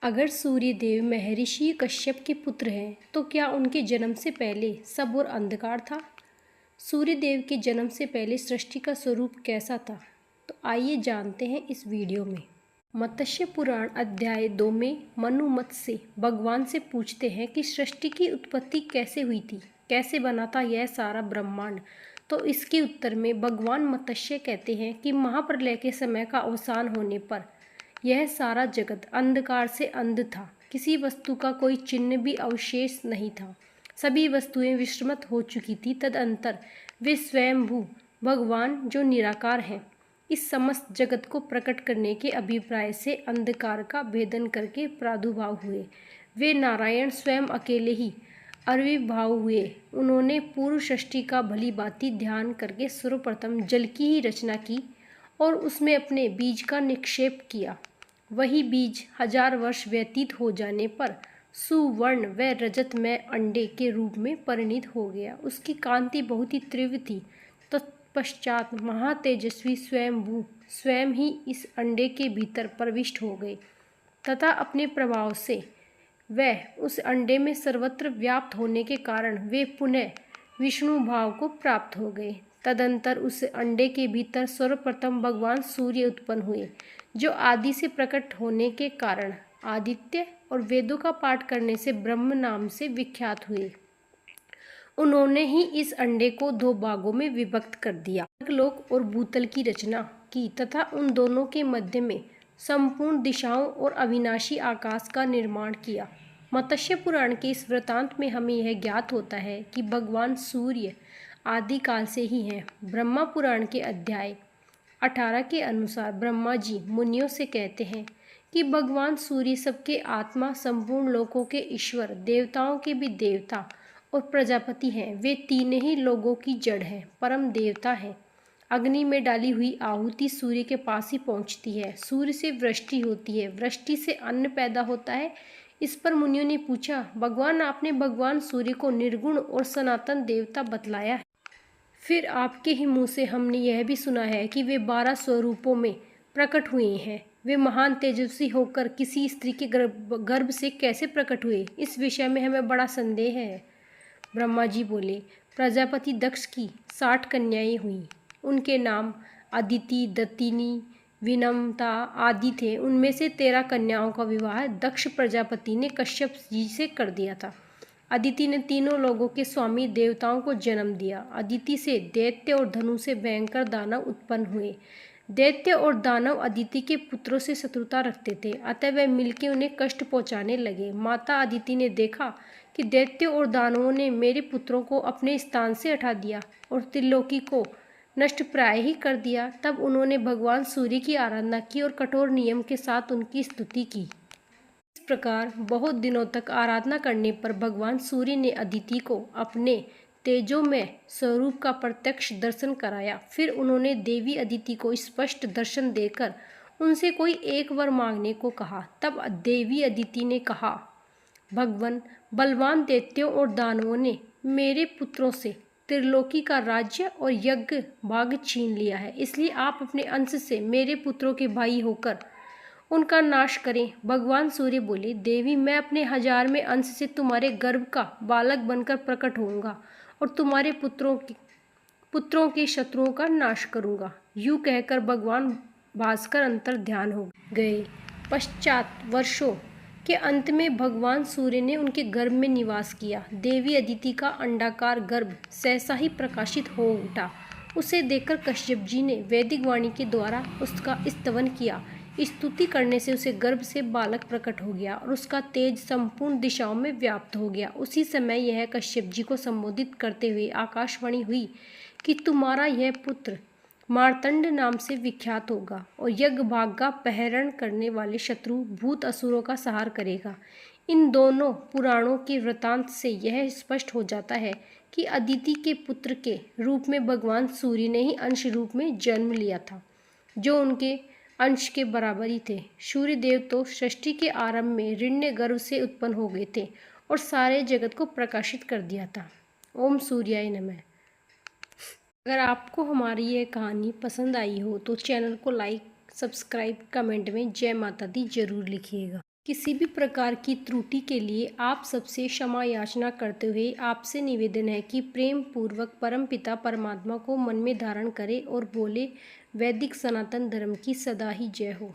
अगर सूर्य देव महर्षि कश्यप के पुत्र हैं तो क्या उनके जन्म से पहले सब और अंधकार था। सूर्य देव के जन्म से पहले सृष्टि का स्वरूप कैसा था, तो आइए जानते हैं इस वीडियो में। मत्स्य पुराण अध्याय 2 में मनु मत्स्य से भगवान से पूछते हैं कि सृष्टि की उत्पत्ति कैसे हुई थी, कैसे बना था यह सारा ब्रह्मांड। तो इसके उत्तर में भगवान मत्स्य कहते हैं कि महाप्रलय के समय का अवसान होने पर यह सारा जगत अंधकार से अंध था। किसी वस्तु का कोई चिन्ह भी अवशेष नहीं था। सभी वस्तुएं विस्मृत हो चुकी थी। तदंतर वे स्वयंभू भगवान जो निराकार हैं, इस समस्त जगत को प्रकट करने के अभिप्राय से अंधकार का भेदन करके प्रादुर्भाव हुए। वे नारायण स्वयं अकेले ही आविर्भाव हुए। उन्होंने पूर्व सृष्टि का भली भांति ध्यान करके सर्वप्रथम जल की ही रचना की और उसमें अपने बीज का निक्षेप किया। वही बीज 1000 वर्ष व्यतीत हो जाने पर सुवर्ण व रजतमय अंडे के रूप में परिणित हो गया। उसकी कांति बहुत ही तीव्र थी। तत्पश्चात महातेजस्वी स्वयंभू स्वयं ही इस अंडे के भीतर प्रविष्ट हो गए तथा अपने प्रभाव से वह उस अंडे में सर्वत्र व्याप्त होने के कारण वे पुनः विष्णु भाव को प्राप्त हो गए। तदंतर उस अंडे के भीतर सर्वप्रथम भगवान सूर्य उत्पन्न हुए, जो आदि से प्रकट होने के कारण आदित्य और वेदों का पाठ करने से ब्रह्म नाम से विख्यात हुए। उन्होंने ही इस अंडे को 2 भागों में विभक्त कर दिया, स्वर्गलोक और भूतल की रचना की तथा उन दोनों के मध्य में संपूर्ण दिशाओं और अविनाशी आकाश का निर्माण किया। मत्स्य पुराण के इस वृतांत में हमें यह ज्ञात होता है कि भगवान सूर्य आदिकाल से ही हैं। ब्रह्मा पुराण के अध्याय 18 के अनुसार ब्रह्मा जी मुनियों से कहते हैं कि भगवान सूर्य सबके आत्मा, संपूर्ण लोकों के ईश्वर, देवताओं के भी देवता और प्रजापति हैं। वे 3 ही लोगों की जड़ हैं, परम देवता हैं। अग्नि में डाली हुई आहुति सूर्य के पास ही पहुंचती है। सूर्य से वृष्टि होती है, वृष्टि से अन्न पैदा होता है। इस पर मुनियों ने पूछा, भगवान आपने भगवान सूर्य को निर्गुण और सनातन देवता बतलाया है, फिर आपके ही मुँह से हमने यह भी सुना है कि वे 12 स्वरूपों में प्रकट हुए हैं। वे महान तेजस्वी होकर किसी स्त्री के गर्भ से कैसे प्रकट हुए, इस विषय में हमें बड़ा संदेह है। ब्रह्मा जी बोले, प्रजापति दक्ष की 60 कन्याएं हुई। उनके नाम अदिति, दत्तिनी, विनम्रता आदि थे। उनमें से 13 कन्याओं का विवाह दक्ष प्रजापति ने कश्यप जी से कर दिया था। अदिति ने तीनों लोगों के स्वामी देवताओं को जन्म दिया। अदिति से दैत्य और धनु से भयंकर दानव उत्पन्न हुए। दैत्य और दानव अदिति के पुत्रों से शत्रुता रखते थे, अतः वे मिलकर उन्हें कष्ट पहुंचाने लगे। माता अदिति ने देखा कि दैत्यों और दानवों ने मेरे पुत्रों को अपने स्थान से हटा दिया और त्रिलोकी को नष्ट प्राय ही कर दिया। तब उन्होंने भगवान सूर्य की आराधना की और कठोर नियम के साथ उनकी स्तुति की। इस प्रकार बहुत दिनों तक आराधना करने पर भगवान सूर्य ने अदिति को अपने तेजोमय स्वरूप का प्रत्यक्ष दर्शन कराया। फिर उन्होंने देवी अदिति को स्पष्ट दर्शन देकर उनसे कोई एक वर मांगने को कहा। तब देवी अदिति ने कहा, भगवान, बलवान दैत्यों और दानवों ने मेरे पुत्रों से त्रिलोकी का राज्य और यज्ञ भाग छीन लिया है, इसलिए आप अपने अंश से मेरे पुत्रों के भाई होकर उनका नाश करें। भगवान सूर्य बोले, देवी, मैं अपने 1000वें अंश से तुम्हारे गर्भ का बालक बनकर प्रकट होऊंगा और तुम्हारे पुत्रों के शत्रुओं का नाश करूंगा। यूं कहकर भगवान भास्कर अंतर ध्यान हो गए। पश्चात वर्षों के अंत में भगवान सूर्य ने उनके गर्भ में निवास किया। देवी अदिति का अंडाकार गर्भ सहसा ही प्रकाशित हो उठा। उसे देखकर कश्यप जी ने वैदिक वाणी के द्वारा उसका स्तवन किया। स्तुति करने से उसे गर्भ से बालक प्रकट हो गया और उसका तेज संपूर्ण दिशाओं में व्याप्त हो गया। उसी समय यह कश्यप जी को संबोधित करते हुए आकाशवाणी हुई कि तुम्हारा यह पुत्र मार्तंड नाम से विख्यात होगा और यज्ञ भाग का पहरण करने वाले शत्रु भूत असुरों का संहार करेगा। इन दोनों पुराणों के वृतांत से यह स्पष्ट हो जाता है कि अदिति के पुत्र के रूप में भगवान सूर्य ने ही अंश रूप में जन्म लिया था, जो उनके अंश के बराबर ही थे। सूर्य देव तो सृष्टि के आरंभ में ऋण्य गर्भ से उत्पन्न हो गए थे और सारे जगत को प्रकाशित कर दिया था। ओम सूर्याय नमः। अगर आपको हमारी ये कहानी पसंद आई हो तो चैनल को लाइक, सब्सक्राइब, कमेंट में जय माता दी जरूर लिखिएगा। किसी भी प्रकार की त्रुटि के लिए आप सबसे क्षमा याचना करते हुए आपसे निवेदन है कि प्रेम पूर्वक परमपिता परमात्मा को मन में धारण करें और बोले, वैदिक सनातन धर्म की सदा ही जय हो।